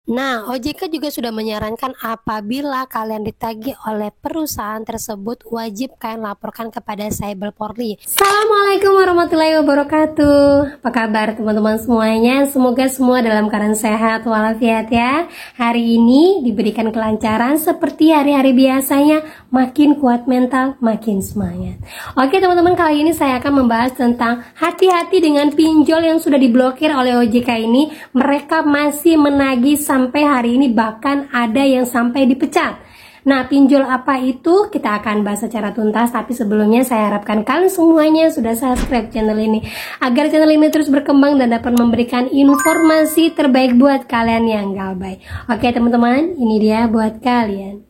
Nah, OJK juga sudah menyarankan apabila kalian ditagih oleh perusahaan tersebut, wajib kalian laporkan kepada Cyber Polri. Assalamualaikum warahmatullahi wabarakatuh. Apa kabar teman-teman semuanya? Semoga semua dalam keadaan sehat walafiat ya. Hari ini diberikan kelancaran seperti hari-hari biasanya, makin kuat mental, makin semangat. Oke teman-teman, kali ini saya akan membahas tentang hati-hati dengan pinjol yang sudah diblokir oleh OJK ini. Mereka masih menagih sampai hari ini, bahkan ada yang sampai dipecat. Nah, pinjol apa itu? Kita akan bahas secara tuntas, tapi sebelumnya saya harapkan kalian semuanya sudah subscribe channel ini agar channel ini terus berkembang dan dapat memberikan informasi terbaik buat kalian yang galbay. Oke teman-teman, ini dia buat kalian.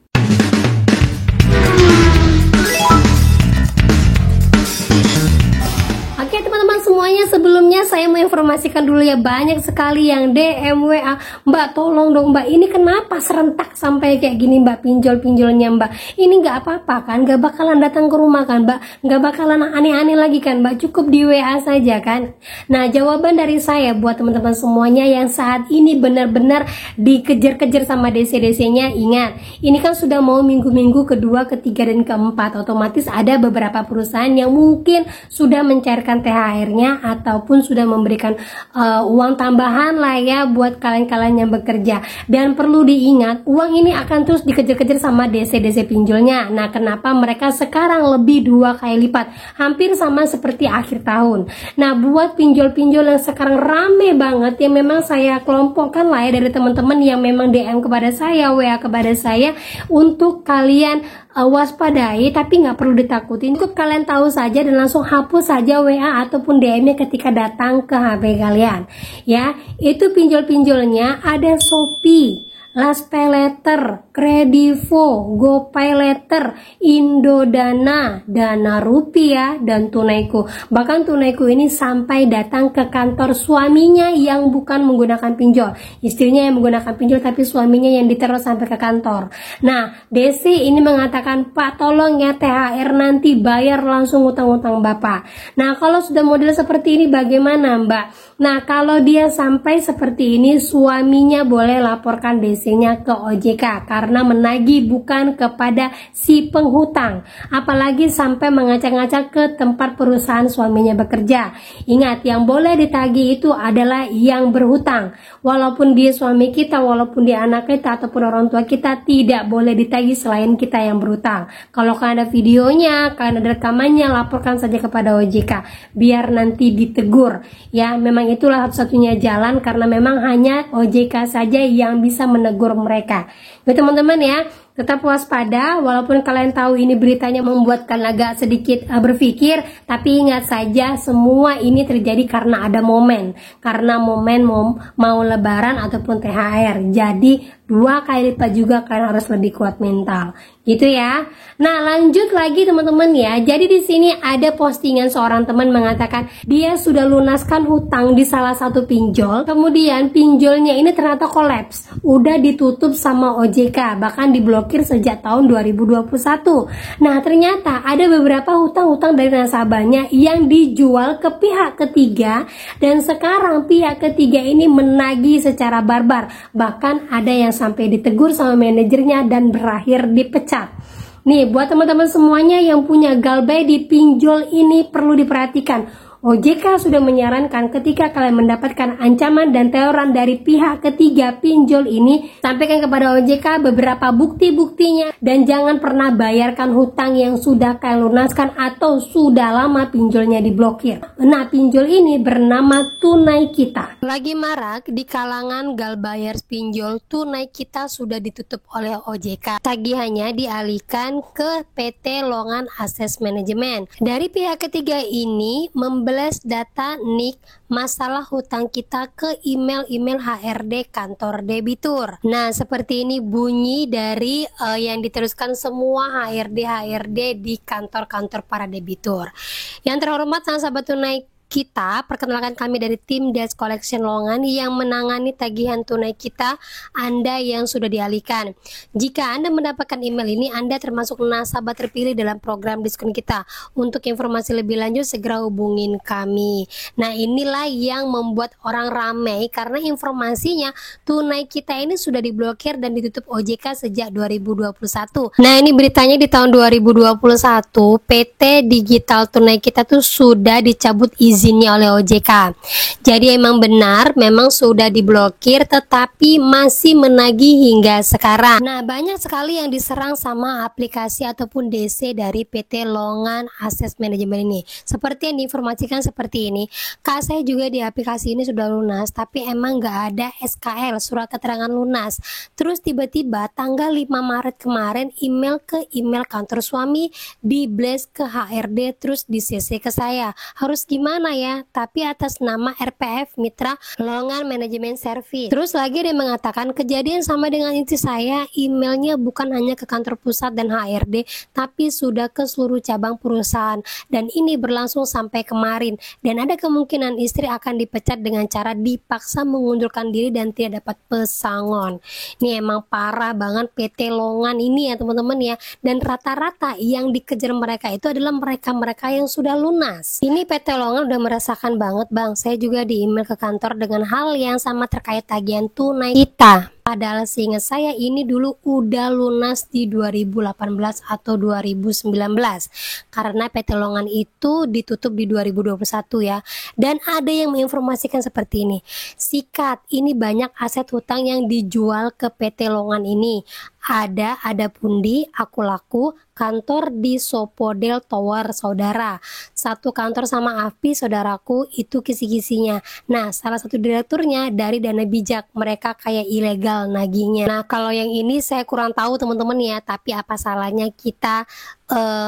Oke teman-teman semuanya, sebelumnya saya mau informasikan dulu ya, banyak sekali yang DM WA, Mbak tolong dong Mbak, ini kenapa serentak sampai kayak gini Mbak pinjol-pinjolnya Mbak, ini nggak apa-apa kan, nggak bakalan datang ke rumah kan Mbak, nggak bakalan aneh-aneh lagi kan Mbak, cukup di WA saja kan. Nah jawaban dari saya buat teman-teman semuanya yang saat ini benar-benar dikejar-kejar sama DC-DC-nya, ingat ini kan sudah mau minggu-minggu kedua, ketiga, dan keempat, otomatis ada beberapa perusahaan yang mungkin sudah mencairkan THR-nya ataupun sudah memberikan uang tambahan lah ya buat kalian-kalian yang bekerja. Dan perlu diingat, uang ini akan terus dikejar-kejar sama DC-DC pinjolnya. Nah, kenapa mereka sekarang lebih 2 kali lipat? Hampir sama seperti akhir tahun. Nah, buat pinjol-pinjol yang sekarang rame banget, yang memang saya kelompokkan lah ya dari teman-teman yang memang DM kepada saya, WA kepada saya, untuk kalian waspadai, tapi nggak perlu ditakutin. Cukup kalian tahu saja dan langsung hapus saja WA ataupun DM-nya ketika datang ke HP kalian. Ya, itu pinjol-pinjolnya ada Shopee, Laspaylater, Kredivo, GoPaylater, Indodana, Dana Rupiah, dan Tunaiku. Bahkan Tunaiku ini sampai datang ke kantor suaminya yang bukan menggunakan pinjol. Istrinya yang menggunakan pinjol tapi suaminya yang diteror sampai ke kantor. Nah, Desi ini mengatakan, Pak tolong ya THR nanti bayar langsung utang-utang Bapak. Nah, kalau sudah model seperti ini bagaimana Mbak? Nah, kalau dia sampai seperti ini, suaminya boleh laporkan DC-nya ke OJK karena menagih bukan kepada si penghutang, apalagi sampai mengacak-ngacak ke tempat perusahaan suaminya bekerja. Ingat, yang boleh ditagih itu adalah yang berhutang. Walaupun dia suami kita, walaupun dia anak kita ataupun orang tua kita, tidak boleh ditagih selain kita yang berhutang. Kalau kalian ada videonya, kalian ada rekamannya, laporkan saja kepada OJK biar nanti ditegur. Ya, memang itulah satu-satunya jalan karena memang hanya OJK saja yang bisa menegur mereka. Jadi teman-teman ya, tetap waspada walaupun kalian tahu ini beritanya membuat kalian agak sedikit berpikir, tapi ingat saja semua ini terjadi karena ada momen. Karena momen mau lebaran ataupun THR. Jadi 2 kali lipat juga kalian harus lebih kuat mental. Gitu ya. Nah, lanjut lagi teman-teman ya. Jadi di sini ada postingan seorang teman mengatakan dia sudah lunaskan hutang di salah satu pinjol. Kemudian pinjolnya ini ternyata kolaps. Udah ditutup sama OJK, bahkan diblokir sejak tahun 2021. Nah, ternyata ada beberapa hutang-hutang dari nasabahnya yang dijual ke pihak ketiga dan sekarang pihak ketiga ini menagih secara barbar. Bahkan ada yang sampai ditegur sama manajernya dan berakhir dipecat. Nih, buat teman-teman semuanya yang punya galbay di pinjol ini perlu diperhatikan. OJK sudah menyarankan ketika kalian mendapatkan ancaman dan teroran dari pihak ketiga pinjol ini, sampaikan kepada OJK beberapa bukti-buktinya dan jangan pernah bayarkan hutang yang sudah kalian lunaskan atau sudah lama pinjolnya diblokir. Nah, pinjol ini bernama Tunai Kita. Lagi marak di kalangan galbayers pinjol, Tunai Kita sudah ditutup oleh OJK. Tagihannya dialihkan ke PT Longan Asset Management. Dari pihak ketiga ini membelas data NIK masalah hutang kita ke email-email HRD kantor debitur. Nah, seperti ini bunyi dari yang diteruskan semua HRD di kantor-kantor para debitur. Yang terhormat nasabah Tunai kita, perkenalkan kami dari tim Desk Collection Lowongan yang menangani tagihan tunai kita Anda yang sudah dialihkan. Jika Anda mendapatkan email ini, Anda termasuk nasabah terpilih dalam program diskon kita. Untuk informasi lebih lanjut, segera hubungin kami. Nah, inilah yang membuat orang ramai karena informasinya tunai kita ini sudah diblokir dan ditutup OJK sejak 2021. Nah, ini beritanya di tahun 2021, PT Digital Tunai Kita tuh sudah dicabut izinnya oleh OJK. Jadi emang benar, memang sudah diblokir tetapi masih menagih hingga sekarang. Nah, banyak sekali yang diserang sama aplikasi ataupun DC dari PT Lowongan Asset Management ini. Seperti yang diinformasikan seperti ini, Kak, saya juga di aplikasi ini sudah lunas, tapi emang nggak ada SKL, surat keterangan lunas. Terus tiba-tiba tanggal 5 Maret kemarin email ke email kantor suami, di blast ke HRD, terus di CC ke saya. Harus gimana ya? Tapi atas nama RPF Mitra Lowongan Manajemen Service. Terus lagi dia mengatakan kejadian sama dengan istri saya, emailnya bukan hanya ke kantor pusat dan HRD, tapi sudah ke seluruh cabang perusahaan. Dan ini berlangsung sampai kemarin. Dan ada kemungkinan istri akan dipecat dengan cara dipaksa mengundurkan diri dan tidak dapat pesangon. Ini emang parah banget PT Lowongan ini ya teman-teman ya. Dan rata-rata yang dikejar mereka itu adalah mereka-mereka yang sudah lunas. Ini PT Lowongan udah merasakan banget bang. Saya juga di email ke kantor dengan hal yang sama terkait tagihan tunai kita. Padahal seingat saya ini dulu udah lunas di 2018 atau 2019 karena PT Lowongan itu ditutup di 2021 ya. Dan ada yang menginformasikan seperti ini, sikat ini banyak aset hutang yang dijual ke PT Lowongan ini. Ada Pundi, Aku Laku, kantor di Sopodel Tower saudara, satu kantor sama Afi saudaraku, itu kisi-kisinya. Nah, salah satu direkturnya dari Dana Bijak, mereka kayak ilegal nagihnya. Nah, kalau yang ini saya kurang tahu teman-teman ya, tapi apa salahnya kita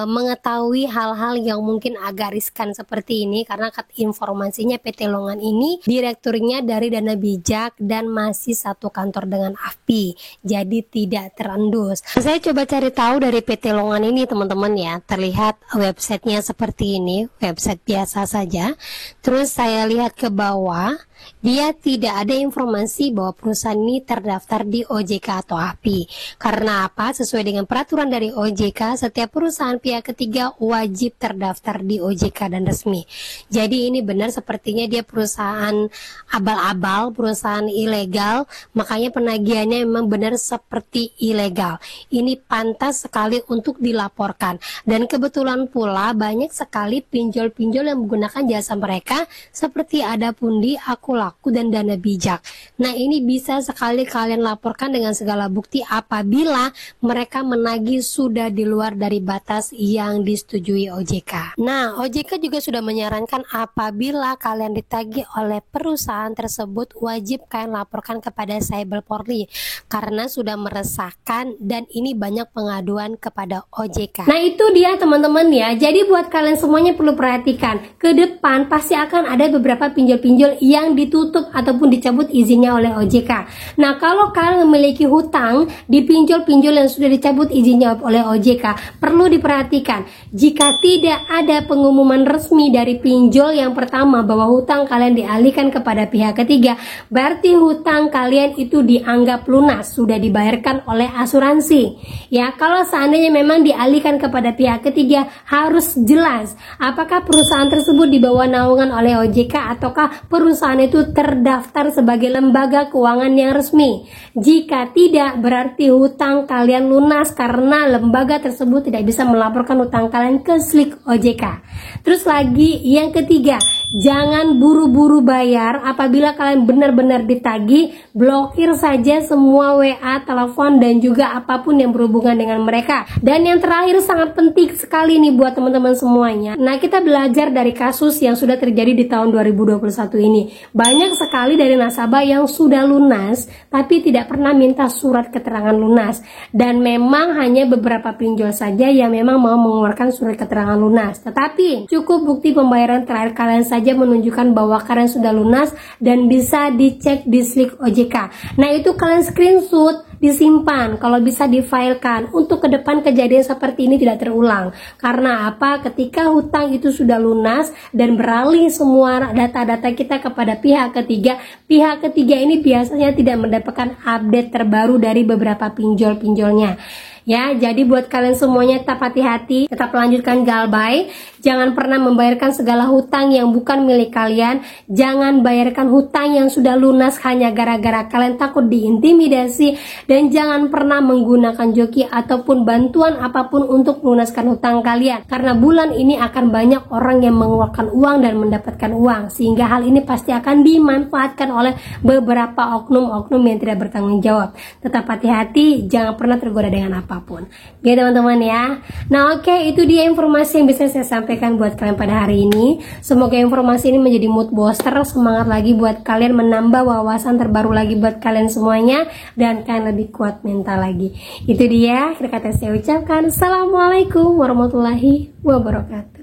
mengetahui hal-hal yang mungkin agak riskan seperti ini, karena informasinya PT Lowongan ini direkturnya dari Dana Bijak dan masih satu kantor dengan Afi, jadi tidak terendus. Saya coba cari tahu dari PT Lowongan ini teman-teman ya, terlihat websitenya seperti ini, website biasa saja. Terus saya lihat ke bawah, dia tidak ada informasi bahwa perusahaan ini terdaftar di OJK atau API. Karena apa? Sesuai dengan peraturan dari OJK, setiap perusahaan pihak ketiga wajib terdaftar di OJK dan resmi. Jadi ini benar sepertinya dia perusahaan abal-abal, perusahaan ilegal, makanya penagihannya memang benar seperti ilegal. Ini pantas sekali untuk dilaporkan. Dan kebetulan pula banyak sekali pinjol-pinjol yang menggunakan jasa mereka seperti Ada Pundi, Aku Laku, dan Dana Bijak. Nah, ini bisa sekali kalian laporkan dengan segala bukti apabila mereka menagih sudah di luar dari batas yang disetujui OJK. Nah, OJK juga sudah menyarankan apabila kalian ditagih oleh perusahaan tersebut, wajib kalian laporkan kepada Cyber Polri karena sudah meresahkan dan ini banyak pengaduan kepada OJK. Nah, itu dia teman-teman ya. Jadi buat kalian semuanya perlu perhatikan, ke depan pasti akan ada beberapa pinjol-pinjol yang ditutup ataupun dicabut izinnya oleh OJK. Nah, kalau kalian memiliki hutang di pinjol-pinjol yang sudah dicabut izinnya oleh OJK, perlu diperhatikan jika tidak ada pengumuman resmi dari pinjol yang pertama bahwa hutang kalian dialihkan kepada pihak ketiga, berarti hutang kalian itu dianggap lunas, sudah dibayarkan oleh asuransi. Ya, kalau seandainya memang dialihkan kepada pihak ketiga, harus jelas apakah perusahaan tersebut dibawa naungan oleh OJK ataukah perusahaan itu terdaftar sebagai lembaga keuangan yang resmi. Jika tidak, berarti hutang kalian lunas karena lembaga tersebut tidak bisa melaporkan hutang kalian ke SLIK OJK. Terus lagi yang ketiga, jangan buru-buru bayar. Apabila kalian benar-benar ditagih, blokir saja semua WA, telepon, dan juga apapun yang berhubungan dengan mereka. Dan yang terakhir sangat penting sekali nih buat teman-teman semuanya. Nah, kita belajar dari kasus yang sudah terjadi di tahun 2021 ini. Banyak sekali dari nasabah yang sudah lunas tapi tidak pernah minta surat keterangan lunas, dan memang hanya beberapa pinjol saja yang memang mau mengeluarkan surat keterangan lunas. Tetapi cukup bukti pembayaran terakhir kalian saja saja menunjukkan bahwa kalian sudah lunas dan bisa dicek di Slick OJK. Nah, itu kalian screenshot, disimpan, kalau bisa difilekan untuk ke depan kejadian seperti ini tidak terulang. Karena apa? Ketika hutang itu sudah lunas dan beralih semua data-data kita kepada pihak ketiga ini biasanya tidak mendapatkan update terbaru dari beberapa pinjol-pinjolnya. Ya, jadi buat kalian semuanya tetap hati-hati, tetap lanjutkan galbay. Jangan pernah membayarkan segala hutang yang bukan milik kalian. Jangan bayarkan hutang yang sudah lunas hanya gara-gara kalian takut diintimidasi. Dan jangan pernah menggunakan joki ataupun bantuan apapun untuk melunaskan hutang kalian. Karena bulan ini akan banyak orang yang mengeluarkan uang dan mendapatkan uang. Sehingga hal ini pasti akan dimanfaatkan oleh beberapa oknum-oknum yang tidak bertanggung jawab. Tetap hati-hati, jangan pernah tergoda dengan apapun. Ya teman-teman ya. Nah oke, itu dia informasi yang bisa saya sampaikan buat kalian pada hari ini. Semoga informasi ini menjadi mood booster, semangat lagi buat kalian, menambah wawasan terbaru lagi buat kalian semuanya, dan kalian lebih kuat mental lagi. Itu dia akhir kata saya ucapkan. Assalamualaikum warahmatullahi wabarakatuh.